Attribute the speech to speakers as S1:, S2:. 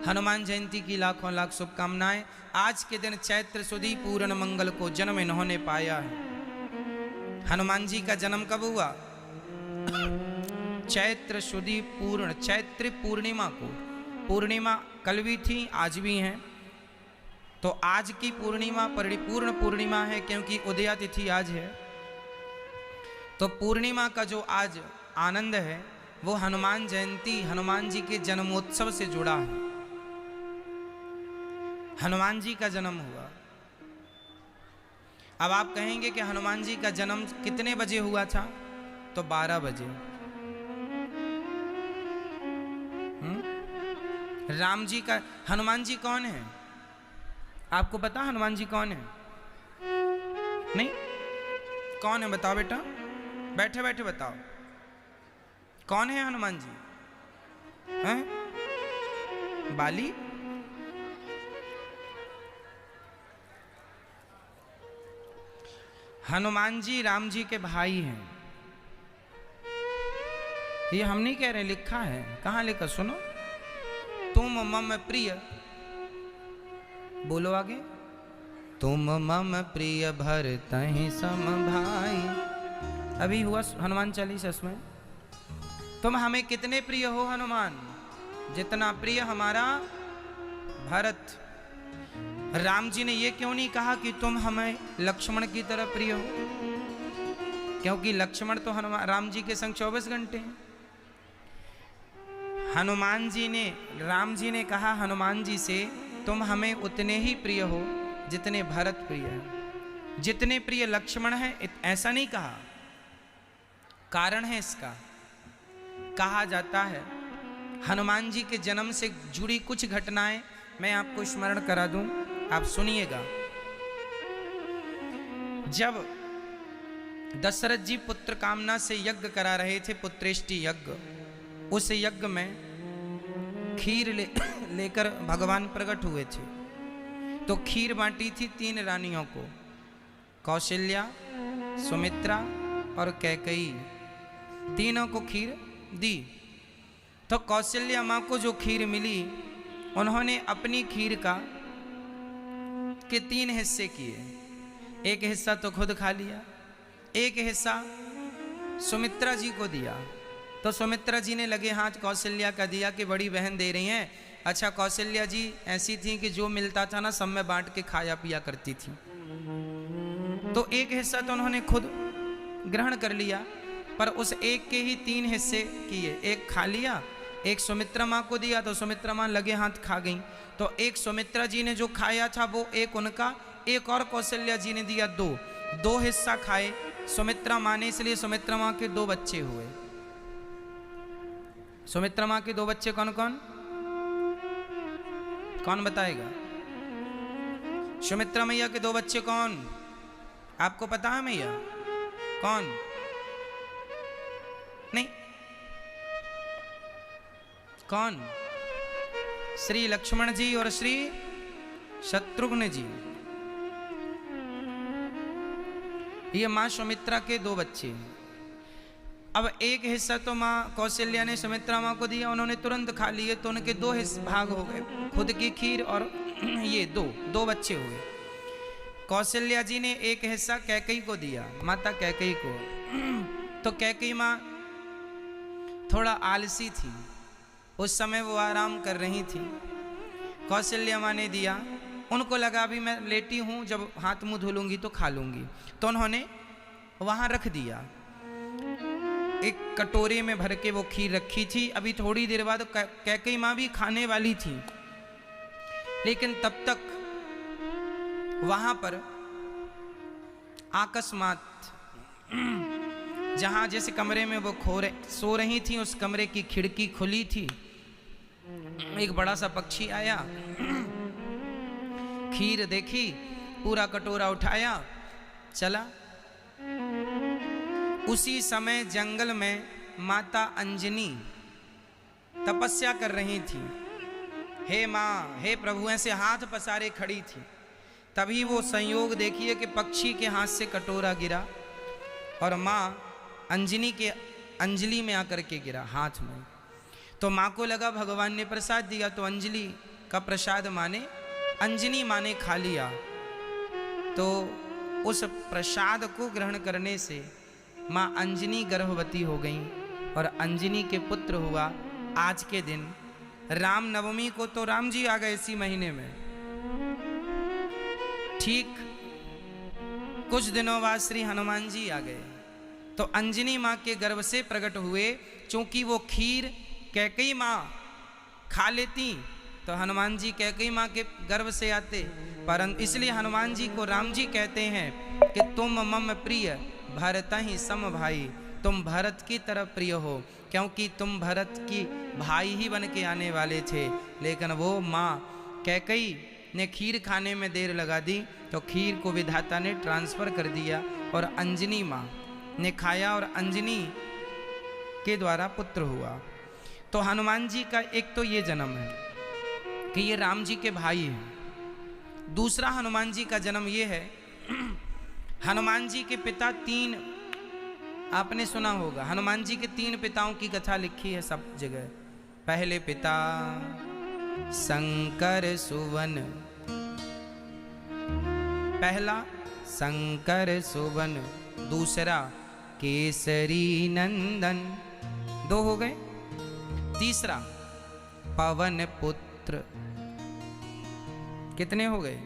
S1: हनुमान जयंती की लाखों लाख शुभकामनाएं। आज के दिन चैत्र सुदी पूर्ण मंगल को जन्म इन्होंने पाया है। हनुमान जी का जन्म कब हुआ? चैत्र सुदी पूर्ण, चैत्र पूर्णिमा को। पूर्णिमा कल भी थी, आज भी हैं। तो आज की पूर्णिमा परिपूर्ण पूर्णिमा है, क्योंकि उदया तिथि आज है। तो पूर्णिमा का जो आज आनंद है वो हनुमान जयंती, हनुमान जी के जन्मोत्सव से जुड़ा है। हनुमान जी का जन्म हुआ। अब आप कहेंगे कि हनुमान जी का जन्म कितने बजे हुआ था? तो 12 बजे। राम जी का, हनुमान जी कौन है? आपको पता हनुमान जी कौन है? नहीं, कौन है बताओ बेटा, बैठे बैठे बताओ, कौन है हनुमान जी? हैं? बाली? हनुमान जी राम जी के भाई हैं। ये हम नहीं कह रहे, लिखा है। कहाँ लिखा? सुनो, तुम मम प्रिय, बोलो आगे, तुम मम प्रिय भरतहि सम भाई। अभी हुआ हनुमान चालीसा में। तुम हमें कितने प्रिय हो हनुमान? जितना प्रिय हमारा भरत। राम जी ने ये क्यों नहीं कहा कि तुम हमें लक्ष्मण की तरह प्रिय हो? क्योंकि लक्ष्मण तो हनुमान राम जी के संग 24 घंटे हैं। हनुमान जी ने, राम जी ने कहा हनुमान जी से, तुम हमें उतने ही प्रिय हो जितने भरत प्रिय है, जितने प्रिय लक्ष्मण है। ऐसा नहीं कहा, कारण है इसका। कहा जाता है हनुमान जी के जन्म से जुड़ी कुछ घटनाएं मैं आपको स्मरण करा दूं, आप सुनिएगा। जब दशरथ जी पुत्र कामना से यज्ञ करा रहे थे, पुत्रेष्टि यज्ञ, उस यज्ञ में खीर लेकर भगवान प्रकट हुए थे। तो खीर बांटी थी 3 रानियों को, कौशल्या, सुमित्रा और कैकेयी। तीनों को खीर दी। तो कौशल्या माँ को जो खीर मिली, उन्होंने अपनी खीर के 3 हिस्से किए। एक हिस्सा तो खुद खा लिया, एक हिस्सा सुमित्रा जी को दिया। तो सुमित्रा जी ने लगे हाथ कौशल्या का दिया कि बड़ी बहन दे रही हैं। अच्छा, कौशल्या जी ऐसी थी कि जो मिलता था ना सब में बांट के खाया पिया करती थी। तो एक हिस्सा तो उन्होंने खुद ग्रहण कर लिया, पर उस एक के ही 3 हिस्से किए। एक खा लिया, एक सुमित्रा माँ को दिया, तो सुमित्रा माँ लगे हाथ खा गई। तो एक सुमित्रा जी ने जो खाया था वो एक उनका, एक और कौशल्या जी ने दिया 2 हिस्सा खाए सुमित्रा माँ ने। इसलिए सुमित्रा माँ के 2 बच्चे हुए। सुमित्रा माँ के 2 बच्चे कौन कौन? कौन बताएगा? सुमित्रा मैया के 2 बच्चे कौन? आपको पता है मैया कौन? नहीं, कौन? श्री लक्ष्मण जी और श्री शत्रुघ्न जी। ये मां सुमित्रा के 2 बच्चे। अब एक हिस्सा तो मां कौशल्या ने सुमित्रा मां को दिया, उन्होंने तुरंत खा लिए, तो उनके 2 भाग हो गए, खुद की खीर और ये 2 बच्चे हुए। कौशल्या जी ने एक हिस्सा कैकेयी को दिया, माता कैकेयी को। तो कैकेयी मां थोड़ा आलसी थी, उस समय वो आराम कर रही थी। कौशल्या माँ ने दिया, उनको लगा अभी मैं लेटी हूँ, जब हाथ मुंह धुलूंगी तो खा लूंगी, तो उन्होंने वहाँ रख दिया। एक कटोरे में भर के वो खीर रखी थी। अभी थोड़ी देर बाद कैकेयी माँ भी खाने वाली थी, लेकिन तब तक वहाँ पर अकस्मात जहाँ जिस कमरे में वो सो रही थी, उस कमरे की खिड़की खुली थी। एक बड़ा सा पक्षी आया, खीर देखी, पूरा कटोरा उठाया, चला। उसी समय जंगल में माता अंजनी तपस्या कर रही थी। हे माँ, हे प्रभु, ऐसे हाथ पसारे खड़ी थी। तभी वो संयोग देखिए कि पक्षी के हाथ से कटोरा गिरा और माँ अंजनी के अंजलि में आकर के गिरा हाथ में। तो माँ को लगा भगवान ने प्रसाद दिया, तो अंजलि का प्रसाद माने अंजनी माने खा लिया, तो उस प्रसाद को ग्रहण करने से माँ अंजनी गर्भवती हो गई और अंजनी के पुत्र हुआ। आज के दिन राम नवमी को तो राम जी आ गए इसी महीने में, ठीक कुछ दिनों बाद श्री हनुमान जी आ गए। तो अंजनी माँ के गर्भ से प्रकट हुए। चूंकि वो खीर कैकेयी माँ खा लेती तो हनुमान जी कैकेयी माँ के गर्भ से आते, परंतु इसलिए हनुमान जी को राम जी कहते हैं कि तुम मम प्रिय भरत ही सम भाई, तुम भरत की तरह प्रिय हो, क्योंकि तुम भरत की भाई ही बन के आने वाले थे। लेकिन वो माँ कैकेयी ने खीर खाने में देर लगा दी, तो खीर को विधाता ने ट्रांसफर कर दिया और अंजनी माँ ने खाया और अंजनी के द्वारा पुत्र हुआ। तो हनुमान जी का एक तो ये जन्म है कि ये राम जी के भाई हैं। दूसरा हनुमान जी का जन्म ये है, हनुमान जी के पिता तीन, आपने सुना होगा हनुमान जी के तीन पिताओं की कथा लिखी है सब जगह। पहले पिता शंकर सुवन, पहला शंकर सुवन, दूसरा केसरी नंदन, दो हो गए। तीसरा पवन पुत्र, कितने हो गए?